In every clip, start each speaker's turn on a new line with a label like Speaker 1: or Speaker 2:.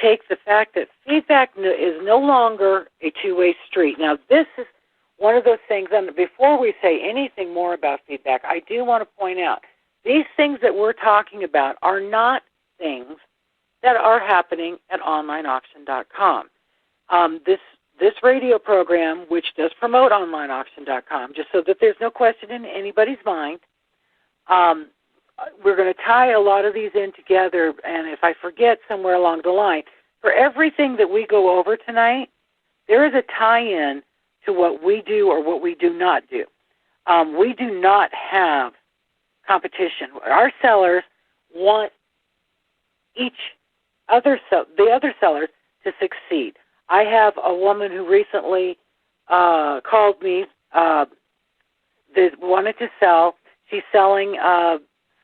Speaker 1: take the fact that feedback is no longer a two-way street. Now, this is one of those things, and before we say anything more about feedback, I do want to point out, these things that we're talking about are not things that are happening at onlineauction.com. This radio program, which does promote onlineauction.com, just so that there's no question in anybody's mind, we're going to tie a lot of these in together, and if I forget somewhere along the line, for everything that we go over tonight, there is a tie-in to what we do or what we do not do. We do not have competition. Our sellers want the other sellers to succeed. I have a woman who recently called me that wanted to sell. She's selling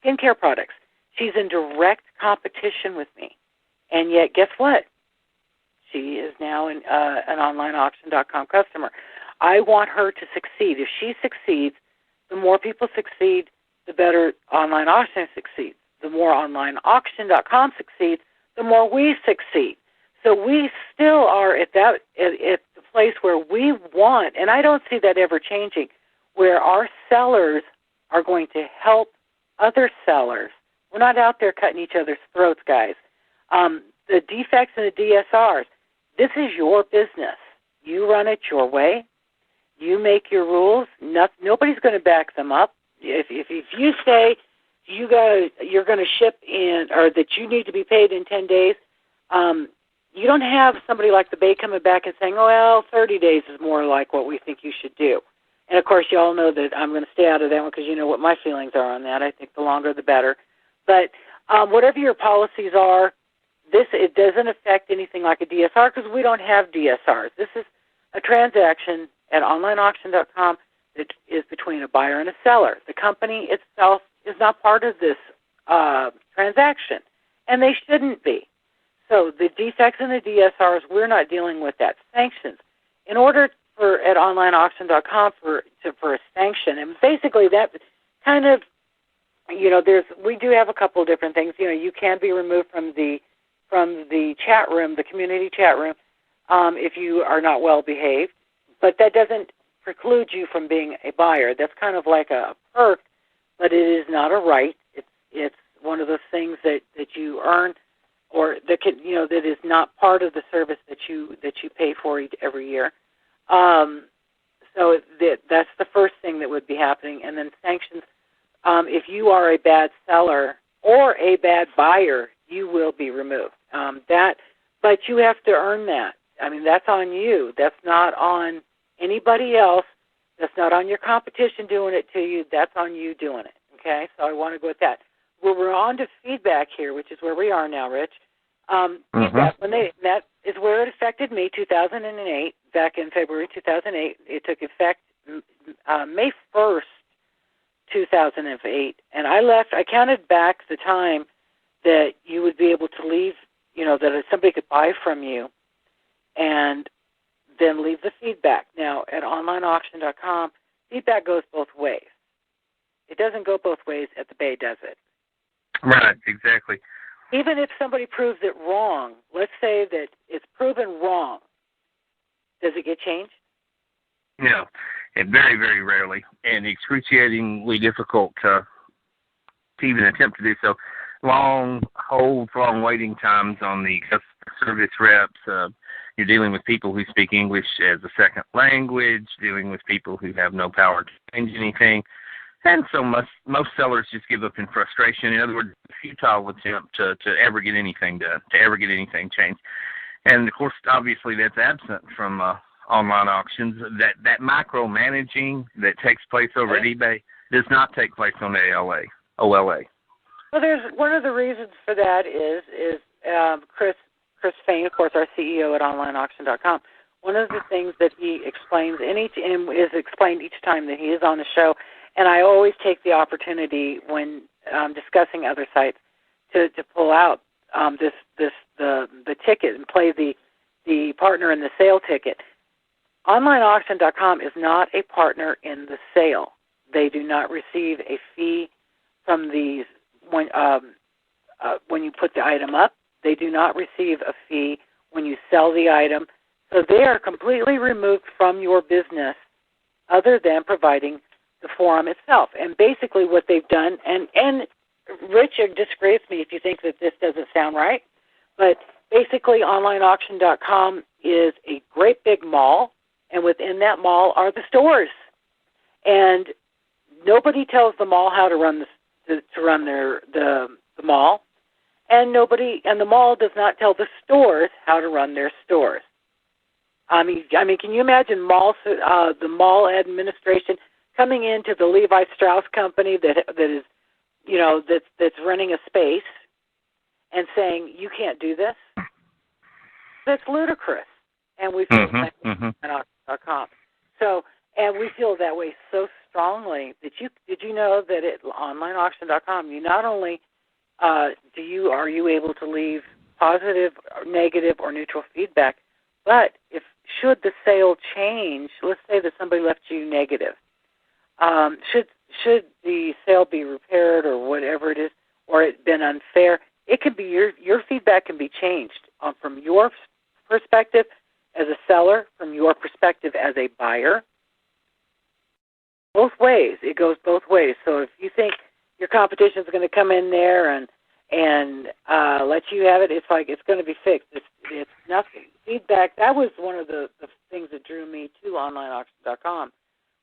Speaker 1: skincare products. She's in direct competition with me. And yet, guess what? She is now an onlineauction.com customer. I want her to succeed. If she succeeds, the more people succeed, the better online auction succeeds. The more onlineauction.com succeeds, the more we succeed. So we still are at the place where we want, and I don't see that ever changing, where our sellers are going to help other sellers. We're not out there cutting each other's throats, guys. The defects and the DSRs, this is your business. You run it your way. You make your rules. Nobody's going to back them up. If you say you're going to ship in, or that you need to be paid in 10 days, you don't have somebody like the Bay coming back and saying, oh, well, 30 days is more like what we think you should do. And, of course, you all know that I'm going to stay out of that one because you know what my feelings are on that. I think the longer the better. But whatever your policies are, it doesn't affect anything like a DSR because we don't have DSRs. This is a transaction at onlineauction.com that is between a buyer and a seller. The company itself is not part of this transaction, and they shouldn't be. So the defects and the DSRs, we're not dealing with that. Sanctions. In order for at onlineauction.com for a sanction, and basically that kind of, we do have a couple of different things. You can be removed from the chat room, the community chat room, if you are not well behaved, but that doesn't preclude you from being a buyer. That's kind of like a perk, but it is not a right. It's one of those things that you earn, or that is not part of the service that you pay for every year. So that's the first thing that would be happening. And then sanctions, if you are a bad seller or a bad buyer, you will be removed. But you have to earn that. I mean, that's on you. That's not on anybody else. That's not on your competition doing it to you. That's on you doing it. Okay? So I want to go with that. Well, we're on to feedback here, which is where we are now, Rich. Feedback, that is where it affected me, 2008, back in February 2008. It took effect May 1st, 2008. And I counted back the time that you would be able to leave, that somebody could buy from you and then leave the feedback. Now, at onlineauction.com, feedback goes both ways. It doesn't go both ways at the Bay, does it?
Speaker 2: Right, exactly.
Speaker 1: Even if somebody proves it wrong, let's say that it's proven wrong, does it get changed?
Speaker 2: No, and very, very rarely, and excruciatingly difficult to even attempt to do so. Long holds, long waiting times on the customer service reps. You're dealing with people who speak English as a second language, dealing with people who have no power to change anything. And so most sellers just give up in frustration. In other words, a futile attempt to ever get anything done, to ever get anything changed. And, of course, obviously that's absent from online auctions. That micromanaging that takes place over at eBay does not take place on the OLA.
Speaker 1: Well, there's one of the reasons for that is Chris Fain, of course, our CEO at onlineauction.com. One of the things that he explains and is explained each time that he is on the show, and I always take the opportunity when discussing other sites to pull out the ticket and play the partner in the sale ticket. OnlineAuction.com is not a partner in the sale. They do not receive a fee from these when you put the item up. They do not receive a fee when you sell the item. So they are completely removed from your business other than providing the forum itself. And basically what they've done, and Rich, disagree with me if you think that this doesn't sound right, but basically onlineauction.com is a great big mall, and within that mall are the stores. And nobody tells the mall how to run the mall, and the mall does not tell the stores how to run their stores. I mean, can you imagine the mall administration coming into the Levi Strauss company that is, that's running a space and saying you can't do this? That's ludicrous, and we feel that .com. So, and we feel that way so strongly that did you know that at onlineauction.com you not only are you able to leave positive, or negative, or neutral feedback, but should the sale change, let's say that somebody left you negative, should the sale be repaired or whatever it is, or it been unfair, it can be your feedback can be changed from your perspective as a seller, from your perspective as a buyer. Both ways. It goes both ways. So if you think your competition is going to come in there and let you have it, it's like it's going to be fixed. It's nothing. Feedback, that was one of the things that drew me to onlineauction.com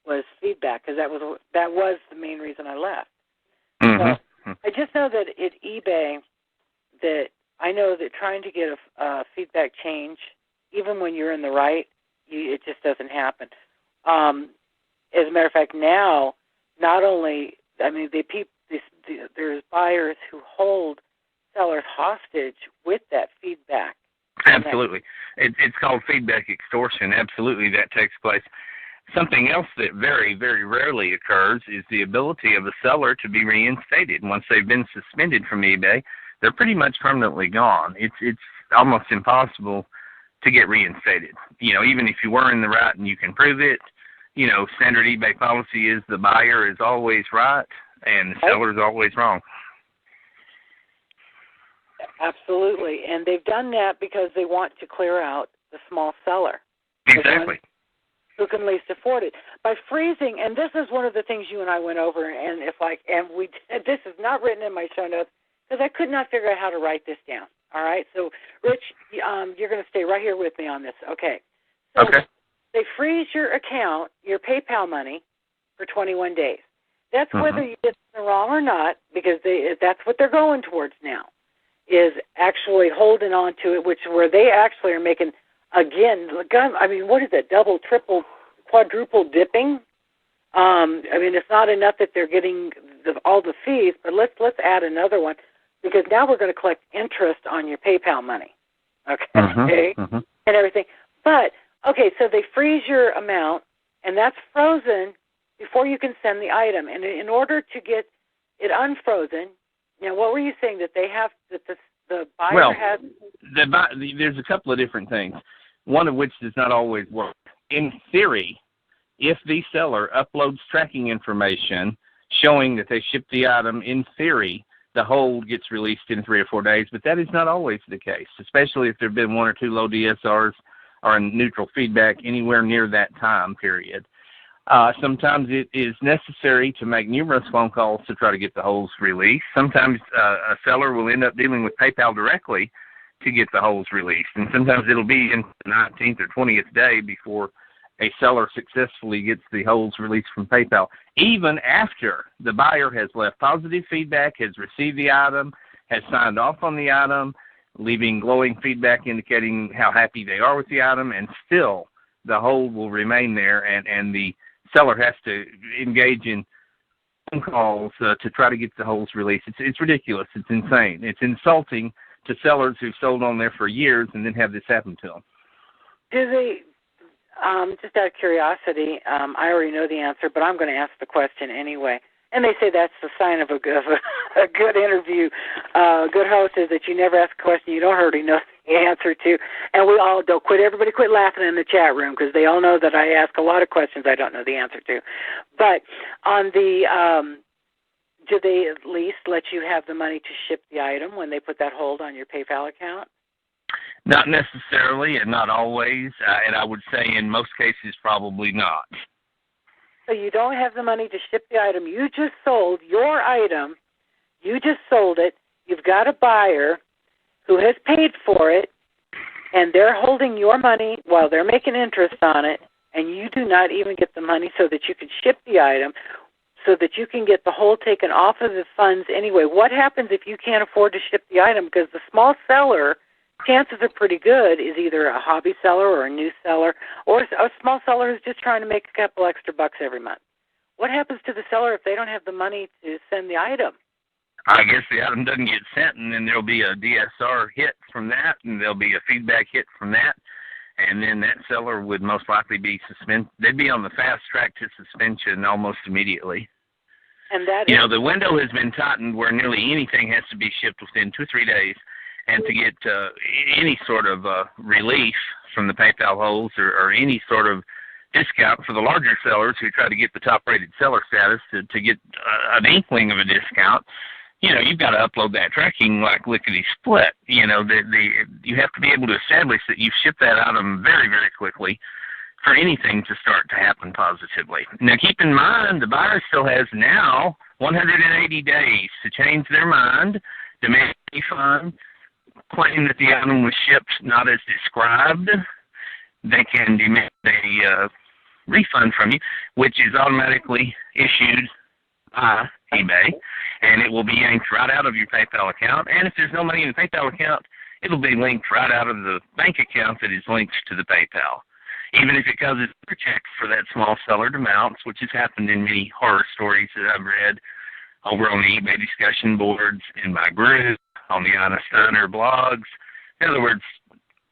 Speaker 1: was feedback, because that was the main reason I left. So I just know that at eBay, that I know that trying to get a feedback change, even when you're in the right, it just doesn't happen. As a matter of fact, now, not only, there's buyers who hold sellers hostage with that feedback.
Speaker 2: Absolutely. It's called feedback extortion. Absolutely, that takes place. Something else that very, very rarely occurs is the ability of a seller to be reinstated. Once they've been suspended from eBay, they're pretty much permanently gone. It's almost impossible to get reinstated. Even if you were in the right and you can prove it, standard eBay policy is the buyer is always right and the seller is always wrong.
Speaker 1: Absolutely. And they've done that because they want to clear out the small seller.
Speaker 2: Exactly.
Speaker 1: Who can least afford it. By freezing, and this is one of the things you and I went over, and this is not written in my show notes, because I could not figure out how to write this down. All right? So, Rich, you're going to stay right here with me on this. Okay. So
Speaker 2: okay.
Speaker 1: They freeze your account, your PayPal money, for 21 days. That's whether you did something wrong or not, because that's what they're going towards now, is actually holding on to it, where they actually are making, again, what is that, double, triple, quadruple dipping? It's not enough that they're getting all the fees, but let's add another one, because now we're going to collect interest on your PayPal money, okay, and everything. But, okay, so they freeze your amount, and that's frozen before you can send the item. And in order to get it unfrozen, what were you saying, that they have, that the buyer has?
Speaker 2: There's a couple of different things, one of which does not always work. In theory, if the seller uploads tracking information showing that they shipped the item, in theory, the hold gets released in 3 or 4 days, but that is not always the case, especially if there have been 1 or 2 low DSRs or neutral feedback anywhere near that time period. Sometimes it is necessary to make numerous phone calls to try to get the holds released. Sometimes a seller will end up dealing with PayPal directly to get the holds released, and sometimes it'll be in the 19th or 20th day before a seller successfully gets the holds released from PayPal, even after the buyer has left positive feedback, has received the item, has signed off on the item, leaving glowing feedback indicating how happy they are with the item, and still the hold will remain there, and the seller has to engage in phone calls to try to get the holds released. It's ridiculous. It's insane. It's insulting to sellers who've sold on there for years and then have this happen to them.
Speaker 1: Do they, just out of curiosity, I already know the answer, but I'm going to ask the question anyway. And they say that's the sign of a good interview. Good host is that you never ask a question you don't already know the answer to. And we all don't quit. Everybody quit laughing in the chat room, because they all know that I ask a lot of questions I don't know the answer to. But on the do they at least let you have the money to ship the item when they put that hold on your PayPal account?
Speaker 2: Not necessarily, and not always, and I would say in most cases probably not.
Speaker 1: So you don't have the money to ship the item. You just sold your item. You just sold it. You've got a buyer who has paid for it, and they're holding your money while they're making interest on it, and you do not even get the money so that you can ship the item, so that you can get the hold taken off of the funds anyway. What happens if you can't afford to ship the item? Because the small seller, chances are pretty good, is either a hobby seller or a new seller, or a small seller who's just trying to make a couple extra bucks every month. What happens to the seller if they don't have the money to send the item?
Speaker 2: I guess the item doesn't get sent, and then there'll be a DSR hit from that, and there'll be a feedback hit from that, and then that seller would most likely be suspended. They'd be on the fast track to suspension almost immediately.
Speaker 1: And that
Speaker 2: the window has been tightened where nearly anything has to be shipped within 2 or 3 days, and to get any sort of relief from the PayPal holds or any sort of discount for the larger sellers who try to get the top-rated seller status to get an inkling of a discount, you've got to upload that tracking like lickety-split. You have to be able to establish that you've shipped that item very, very quickly for anything to start to happen positively. Now, keep in mind, the buyer still has now 180 days to change their mind, demand a refund, claim that the item was shipped not as described. They can demand a refund from you, which is automatically issued by eBay, and it will be yanked right out of your PayPal account. And if there's no money in the PayPal account, it'll be linked right out of the bank account that is linked to the PayPal. Even if it causes a check for that small seller to bounce, which has happened in many horror stories that I've read over on the eBay discussion boards, in my group, on the Anna Steiner blogs. In other words,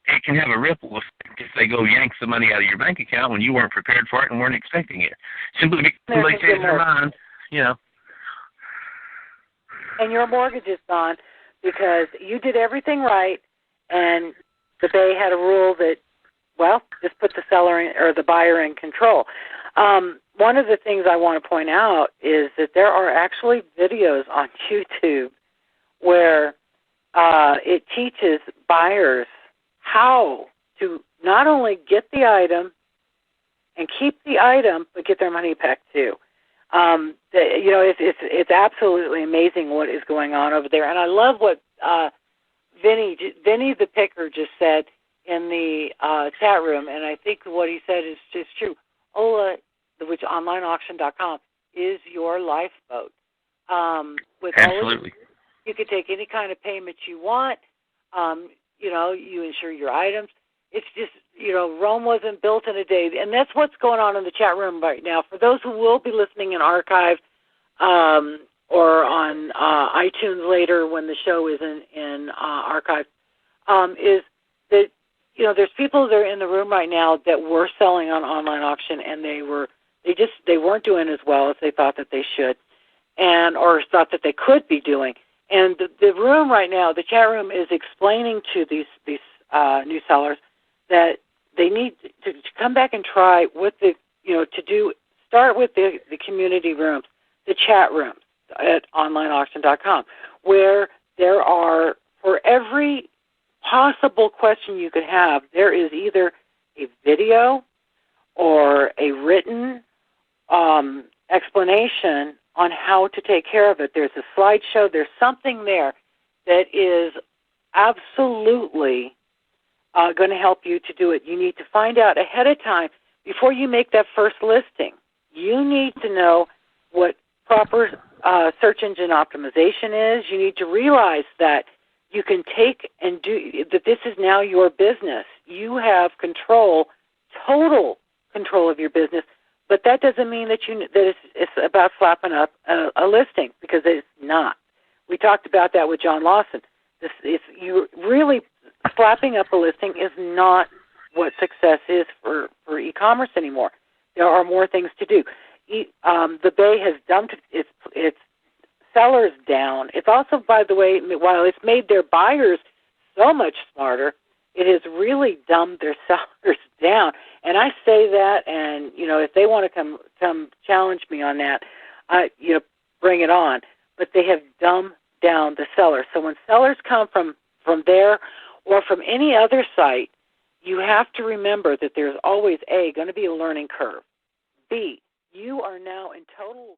Speaker 2: it can have a ripple effect if they go yank the money out of your bank account when you weren't prepared for it and weren't expecting it. Simply because somebody changed their mind,
Speaker 1: And your mortgage is gone because you did everything right, and the Bay had a rule that, just put the seller or the buyer in control. One of the things I want to point out is that there are actually videos on YouTube where it teaches buyers how to not only get the item and keep the item, but get their money back too. It's absolutely amazing what is going on over there. And I love what Vinny the Picker just said in the chat room, and I think what he said is just true. Ola, which onlineauction.com, is your lifeboat. With
Speaker 2: Absolutely.
Speaker 1: Ola, you can take any kind of payment you want. You insure your items. It's just, Rome wasn't built in a day. And that's what's going on in the chat room right now. For those who will be listening in archive or on iTunes later when the show is in archive, is that, there's people that are in the room right now that were selling on online auction, and they weren't doing as well as they thought that they should, or thought that they could be doing. And the room right now, the chat room, is explaining to these new sellers that they need to come back and try with start with the community rooms, the chat rooms at onlineauction.com, where there are, for every possible question you could have, there is either a video or a written explanation on how to take care of it. There's a slideshow. There's something there that is absolutely going to help you to do it. You need to find out ahead of time, before you make that first listing. You need to know what proper search engine optimization is. You need to realize that you can take and do, that this is now your business. You have control, total control of your business, but that doesn't mean that it's about slapping up a listing, because it's not. We talked about that with John Lawson. You really, slapping up a listing is not what success is for e-commerce anymore. There are more things to do. The Bay has dumped its sellers down. It's also, by the way, while it's made their buyers so much smarter, it has really dumbed their sellers down. And I say that, and if they want to come challenge me on that, bring it on. but they have dumbed down the seller. So when sellers come from there or from any other site, you have to remember that there's always, A, going to be a learning curve. B, you are now in total